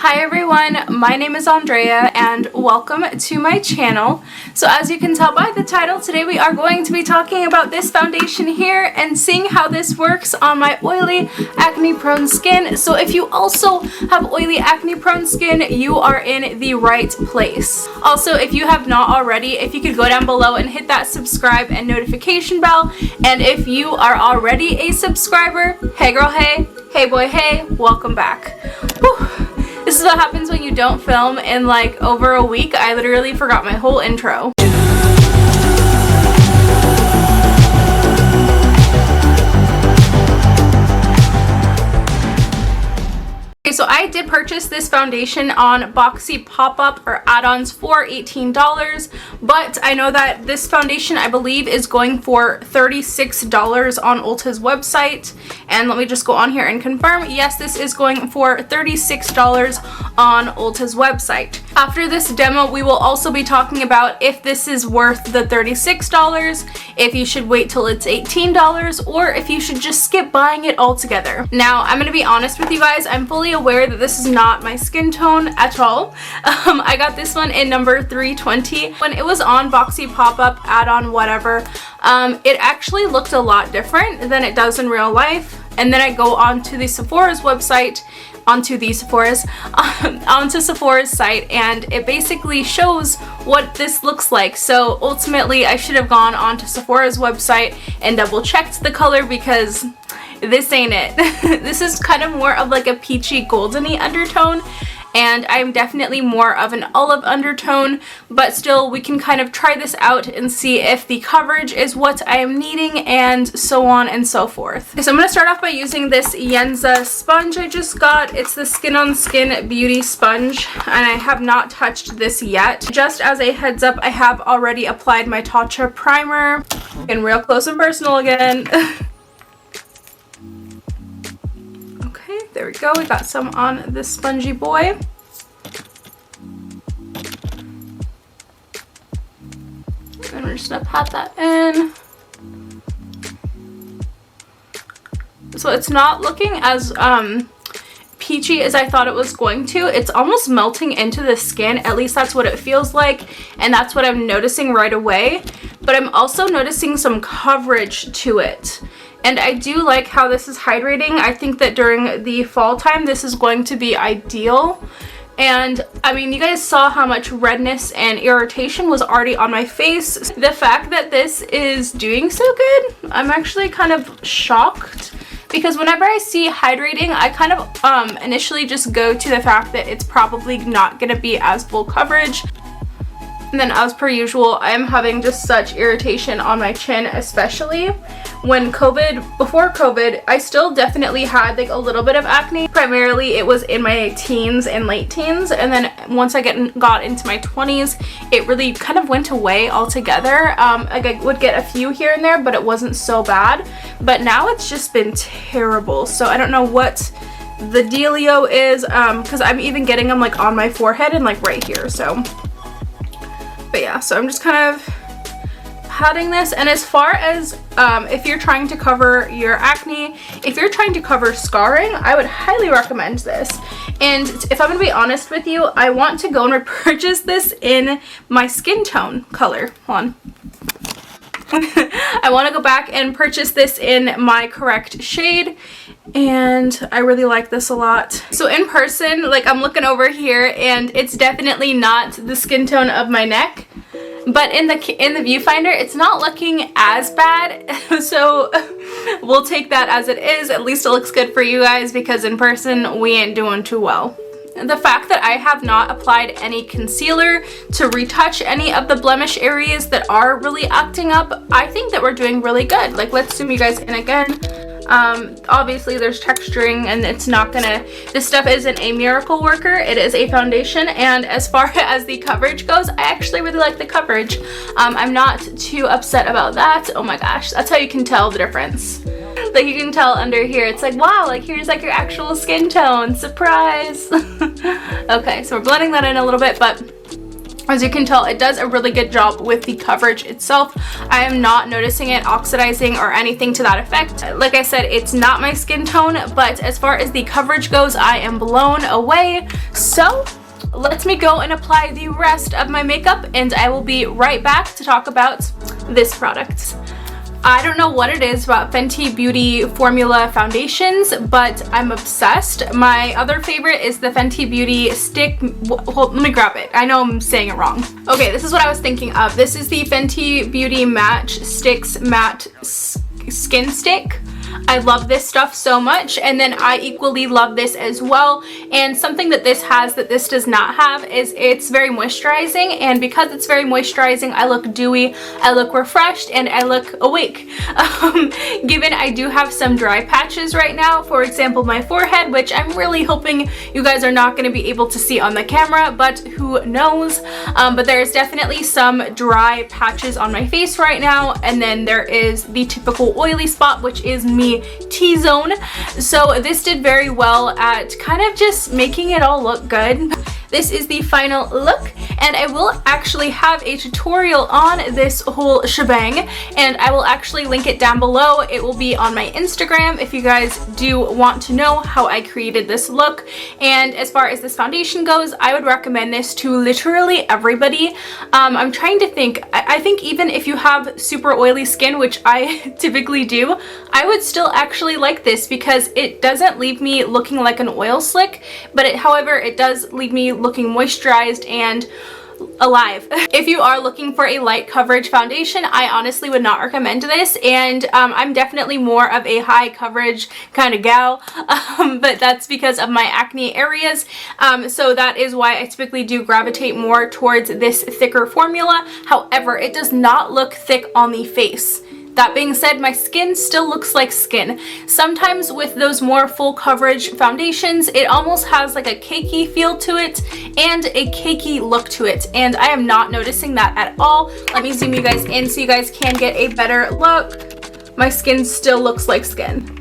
Hi everyone, my name is Andrea and welcome to my channel. So as you can tell by the title, today we are going to be talking about this foundation here and seeing how this works on my oily, acne-prone skin. So if you also have oily, acne-prone skin, you are in the right place. Also, if you have not already, if you could go down below and hit that subscribe and notification bell. And if you are already a subscriber, hey girl, hey boy, hey, welcome back. Whew. This is what happens when you don't film in like over a week. I literally forgot my whole intro. So I did purchase this foundation on Boxy pop-up or add-ons for $18, but I know that this foundation I believe is going for $36 on Ulta's website. And let me just go on here and confirm. Yes, this is going for $36 on Ulta's website. After this demo, we will also be talking about if this is worth the $36, if you should wait till it's $18, or if you should just skip buying it altogether. Now, I'm gonna be honest with you guys, I'm fully aware that this is not my skin tone at all. I got this one in number 320. When it was on Boxy pop-up, add-on, whatever, it actually looked a lot different than it does in real life. And then I go onto the Sephora's website, onto Sephora's site, and it basically shows what this looks like. So ultimately I should have gone onto Sephora's website and double checked the color because this ain't it. This is kind of more of like a peachy goldeny undertone, and I'm definitely more of an olive undertone, but still we can kind of try this out and see if the coverage is what I am needing and so on and so forth. Okay, so I'm going to start off by using this Yenza sponge I just got. It's the Skin on Skin Beauty Sponge, and I have not touched this yet. Just as a heads up, I have already applied my Tatcha primer. Getting real close and personal again. There we go, we got some on this spongy boy. And we're just gonna pat that in. So it's not looking as peachy as I thought it was going to. It's almost melting into the skin, at least that's what it feels like, and that's what I'm noticing right away. But I'm also noticing some coverage to it. And I do like how this is hydrating. I think that during the fall time, this is going to be ideal. And I mean, you guys saw how much redness and irritation was already on my face. The fact that this is doing so good, I'm actually kind of shocked. Because whenever I see hydrating, I kind of initially just go to the fact that it's probably not going to be as full coverage. And then as per usual, I am having just such irritation on my chin, especially when before COVID, I still definitely had like a little bit of acne. Primarily it was in my teens and late teens, and then once I got into my 20s, it really kind of went away altogether. Like I would get a few here and there, but it wasn't so bad. But now it's just been terrible. So I don't know what the dealio is, because I'm even getting them like on my forehead and like right here. But yeah, so I'm just kind of patting this. And as far as if you're trying to cover your acne, if you're trying to cover scarring, I would highly recommend this. And if I'm going to be honest with you, I want to go and repurchase this in my skin tone color. Hold on. I want to go back and purchase this in my correct shade, and I really like this a lot. So in person, like I'm looking over here, and it's definitely not the skin tone of my neck, but in the viewfinder it's not looking as bad. So we'll take that as it is. At least it looks good for you guys, because in person we ain't doing too well. The fact that I have not applied any concealer to retouch any of the blemish areas that are really acting up, I think that we're doing really good. Like, let's zoom you guys in again. Obviously there's texturing, and it's not gonna, this stuff isn't a miracle worker, it is a foundation. And as far as the coverage goes, I actually really like the coverage. I'm not too upset about that. Oh my gosh, that's how you can tell the difference. Like you can tell under here, it's like, wow, like here's like your actual skin tone, surprise. Okay, so we're blending that in a little bit, but As you can tell, it does a really good job with the coverage itself. I am not noticing it oxidizing or anything to that effect. Like I said, it's not my skin tone, but as far as the coverage goes, I am blown away. So let me go and apply the rest of my makeup, and I will be right back to talk about this product. I don't know what it is about Fenty Beauty formula foundations, but I'm obsessed. My other favorite is the Fenty Beauty stick. Hold, let me grab it. I know I'm saying it wrong. Okay, this is what I was thinking of. This is the Fenty Beauty Match Sticks Matte Skin Stick. I love this stuff so much, and then I equally love this as well. And something that this has that this does not have is it's very moisturizing, and because it's very moisturizing, I look dewy, I look refreshed, and I look awake. Given I do have some dry patches right now, for example my forehead, which I'm really hoping you guys are not going to be able to see on the camera, but who knows. But there's definitely some dry patches on my face right now, and then there is the typical oily spot, which is me T-zone. So this did very well at kind of just making it all look good. This is the final look, and I will actually have a tutorial on this whole shebang, and I will actually link it down below. It will be on my Instagram if you guys do want to know how I created this look. And as far as this foundation goes, I would recommend this to literally everybody. I'm trying to think. I think even if you have super oily skin, which I typically do, I would still actually like this because it doesn't leave me looking like an oil slick, but however, it does leave me looking moisturized and alive. If you are looking for a light coverage foundation, I honestly would not recommend this, and I'm definitely more of a high coverage kind of gal, but that's because of my acne areas, so that is why I typically do gravitate more towards this thicker formula. However, it does not look thick on the face. That being said, my skin still looks like skin. Sometimes with those more full coverage foundations, it almost has like a cakey feel to it and a cakey look to it, and I am not noticing that at all. Let me zoom you guys in so you guys can get a better look. My skin still looks like skin.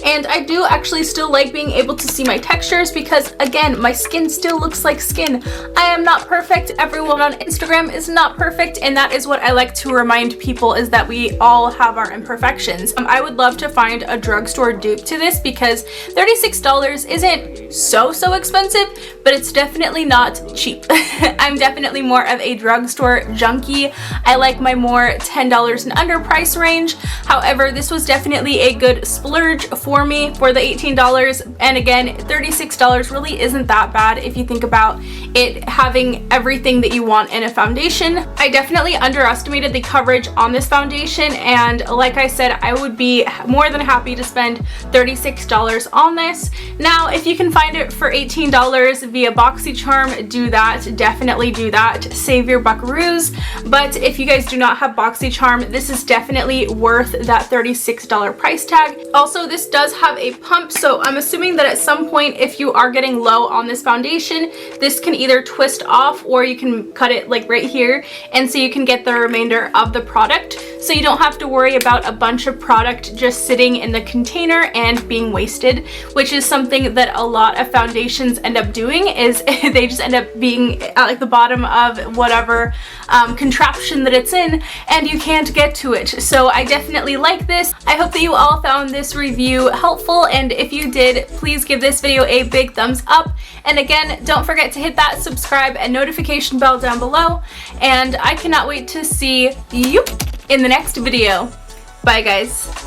And I do actually still like being able to see my textures because, again, my skin still looks like skin. I am not perfect. Everyone on Instagram is not perfect, and that is what I like to remind people, is that we all have our imperfections. I would love to find a drugstore dupe to this because $36 isn't so expensive, but it's definitely not cheap. I'm definitely more of a drugstore junkie. I like my more $10 and under price range. However, this was definitely a good splurge for me for the $18, and again, $36 really isn't that bad if you think about it having everything that you want in a foundation. I definitely underestimated the coverage on this foundation, and like I said, I would be more than happy to spend $36 on this. Now, if you can find it for $18 via BoxyCharm, do that. Definitely do that. Save your buckaroos. But if you guys do not have BoxyCharm, this is definitely worth that $36 price tag. Also, this does have a pump, so I'm assuming that at some point, if you are getting low on this foundation, this can either twist off or you can cut it like right here, and so you can get the remainder of the product, so you don't have to worry about a bunch of product just sitting in the container and being wasted, which is something that a lot of foundations end up doing, is they just end up being at like the bottom of whatever contraption that it's in, and you can't get to it. So I definitely like this. I hope that you all found this review helpful, and if you did, please give this video a big thumbs up, and again, don't forget to hit that subscribe and notification bell down below, and I cannot wait to see you in the next video. Bye guys.